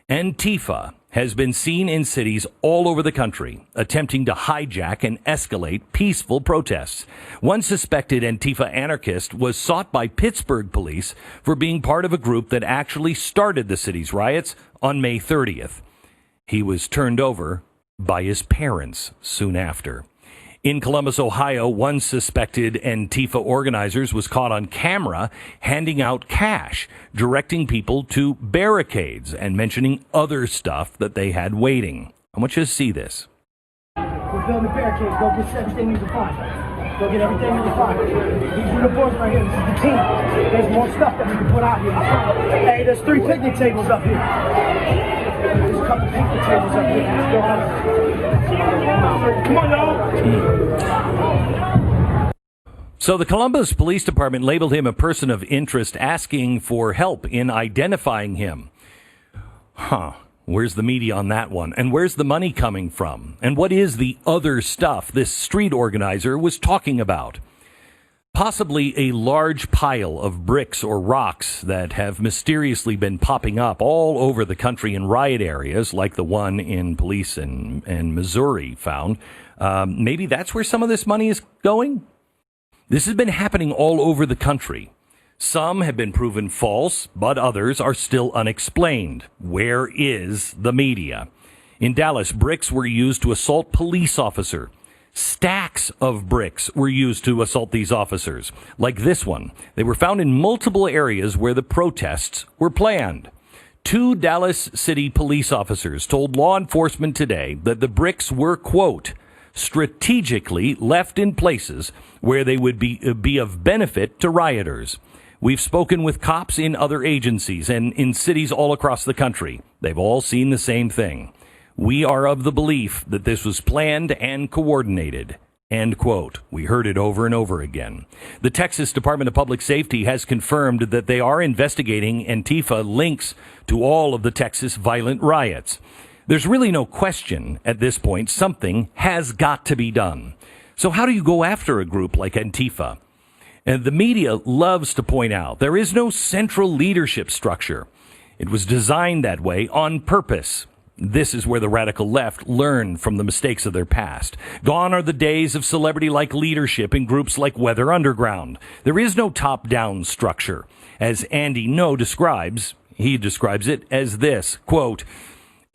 Antifa has been seen in cities all over the country attempting to hijack and escalate peaceful protests. One suspected Antifa anarchist was sought by Pittsburgh police for being part of a group that actually started the city's riots on May 30th. He was turned over by his parents soon after. In Columbus, Ohio, one suspected Antifa organizer was caught on camera handing out cash, directing people to barricades and mentioning other stuff that they had waiting. I want you to see this. We're building barricades. Go get everything you can find. Go get everything you can find. These are the boys right here. This is the team. There's more stuff that we can put out here. Hey, there's 3 picnic tables up here. There's a couple picnic tables up here. Let's go on. Come on, y'all. So the Columbus Police Department labeled him a person of interest, asking for help in identifying him. Where's the media on that one? And where's the money coming from? And what is the other stuff this street organizer was talking about? Possibly a large pile of bricks or rocks that have mysteriously been popping up all over the country in riot areas, like the one in police in Missouri found. Maybe that's where some of this money is going? This has been happening all over the country. Some have been proven false, but others are still unexplained. Where is the media? In Dallas, bricks were used to assault police officers. Stacks of bricks were used to assault these officers, like this one. They were found in multiple areas where the protests were planned. 2 Dallas City police officers told law enforcement today that the bricks were, quote, strategically left in places where they would be of benefit to rioters. We've spoken with cops in other agencies and in cities all across the country. They've all seen the same thing. We are of the belief that this was planned and coordinated. End quote. We heard it over and over again. The Texas Department of Public Safety has confirmed that they are investigating Antifa links to all of the Texas violent riots. There's really no question at this point something has got to be done. So how do you go after a group like Antifa? And the media loves to point out there is no central leadership structure. It was designed that way on purpose. This is where the radical left learned from the mistakes of their past. Gone are the days of celebrity-like leadership in groups like Weather Underground. There is no top-down structure. As Andy No describes, he describes it as this, quote,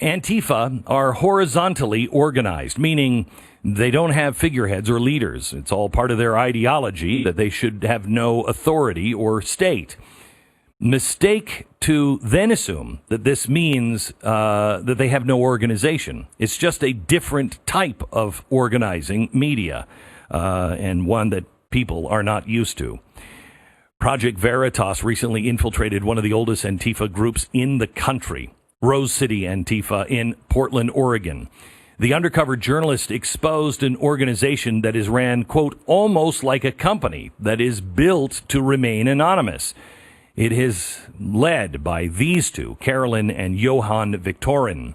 Antifa are horizontally organized, meaning they don't have figureheads or leaders. It's all part of their ideology that they should have no authority or state. Mistake to then assume that this means that they have no organization. It's just a different type of organizing media, and one that people are not used to. Project Veritas recently infiltrated one of the oldest Antifa groups in the country, Rose City Antifa in Portland, Oregon. The undercover journalist exposed an organization that is ran, quote, almost like a company that is built to remain anonymous. It is led by these two, Carolyn and Johan Victorin.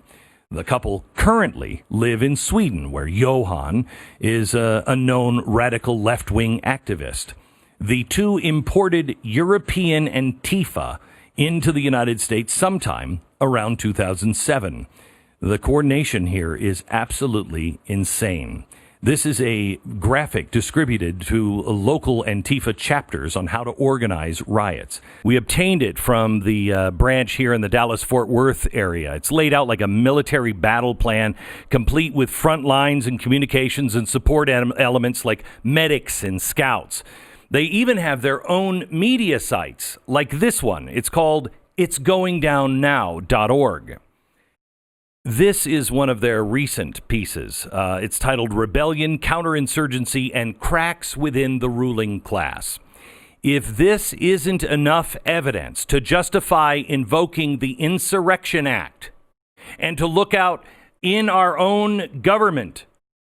The couple currently live in Sweden, where Johan is a known radical left-wing activist. The two imported European Antifa into the United States sometime around 2007. The coordination here is absolutely insane. This is a graphic distributed to local Antifa chapters on how to organize riots. We obtained it from the branch here in the Dallas-Fort Worth area. It's laid out like a military battle plan, complete with front lines and communications and support elements like medics and scouts. They even have their own media sites, like this one. It's called itsgoingdownnow.org. This is one of their recent pieces. It's titled Rebellion, Counterinsurgency, and Cracks Within the Ruling Class. If this isn't enough evidence to justify invoking the Insurrection Act and to look out in our own government,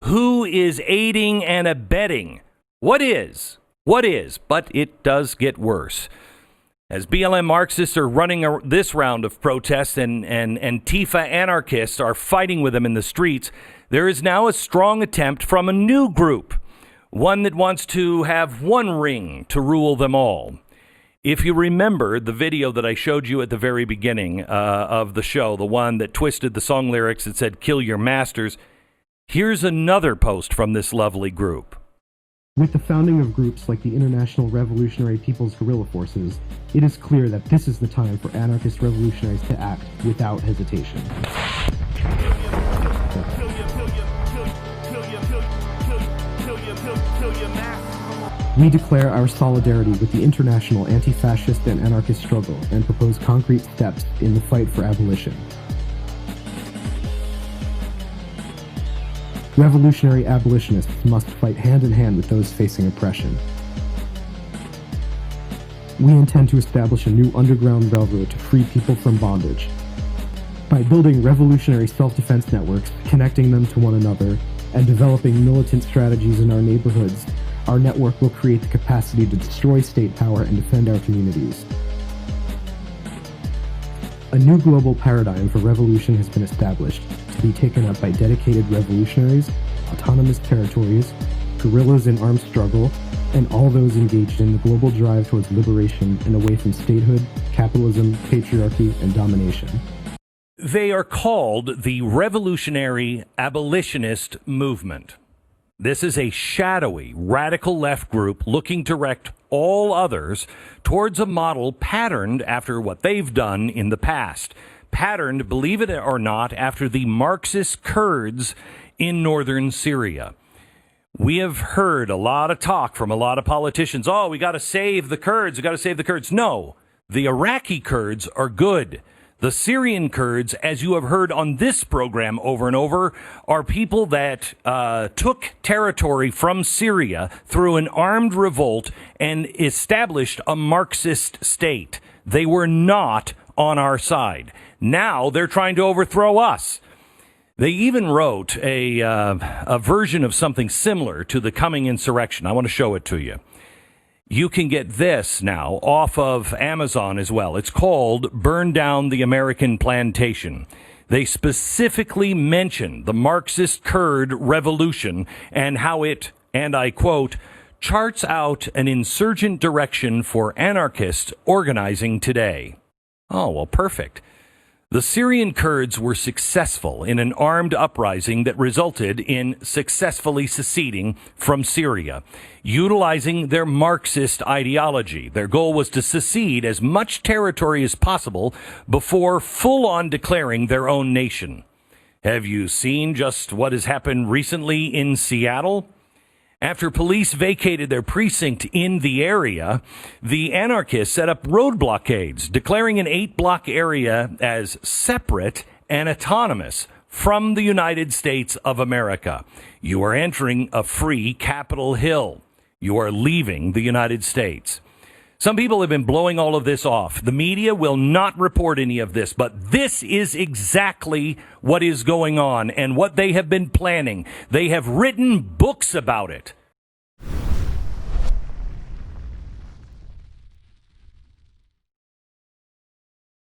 who is aiding and abetting? What is? But it does get worse. As BLM Marxists are running this round of protests and Antifa anarchists are fighting with them in the streets, there is now a strong attempt from a new group, one that wants to have one ring to rule them all. If you remember the video that I showed you at the very beginning of the show, the one that twisted the song lyrics that said, "Kill your masters," here's another post from this lovely group. With the founding of groups like the International Revolutionary People's Guerrilla Forces, it is clear that this is the time for anarchist revolutionaries to act without hesitation. We declare our solidarity with the international anti-fascist and anarchist struggle and propose concrete steps in the fight for abolition. Revolutionary abolitionists must fight hand in hand with those facing oppression. We intend to establish a new underground railroad to free people from bondage. By building revolutionary self-defense networks, connecting them to one another, and developing militant strategies in our neighborhoods, our network will create the capacity to destroy state power and defend our communities. A new global paradigm for revolution has been established, to be taken up by dedicated revolutionaries, autonomous territories, guerrillas in armed struggle, and all those engaged in the global drive towards liberation and away from statehood, capitalism, patriarchy, and domination. They are called the Revolutionary Abolitionist Movement. This is a shadowy, radical left group looking to direct all others towards a model patterned after what they've done in the past. Patterned, believe it or not, after the Marxist Kurds in northern Syria. We have heard a lot of talk from a lot of politicians. Oh, we got to save the Kurds. We got to save the Kurds. No, the Iraqi Kurds are good. The Syrian Kurds, as you have heard on this program over and over, are people that took territory from Syria through an armed revolt and established a Marxist state. They were not on our side. Now they're trying to overthrow us. They even wrote a version of something similar to the coming insurrection. I want to show it to you. You can get this now off of Amazon as well. It's called Burn Down the American Plantation. They specifically mention the Marxist Kurd revolution and how it, and I quote, charts out an insurgent direction for anarchists organizing today. Oh, well, perfect. The Syrian Kurds were successful in an armed uprising that resulted in successfully seceding from Syria, utilizing their Marxist ideology. Their goal was to secede as much territory as possible before full-on declaring their own nation. Have you seen just what has happened recently in Seattle? After police vacated their precinct in the area, the anarchists set up road blockades, declaring an 8-block area as separate and autonomous from the United States of America. You are entering a free Capitol Hill. You are leaving the United States. Some people have been blowing all of this off. The media will not report any of this, but this is exactly what is going on and what they have been planning. They have written books about it.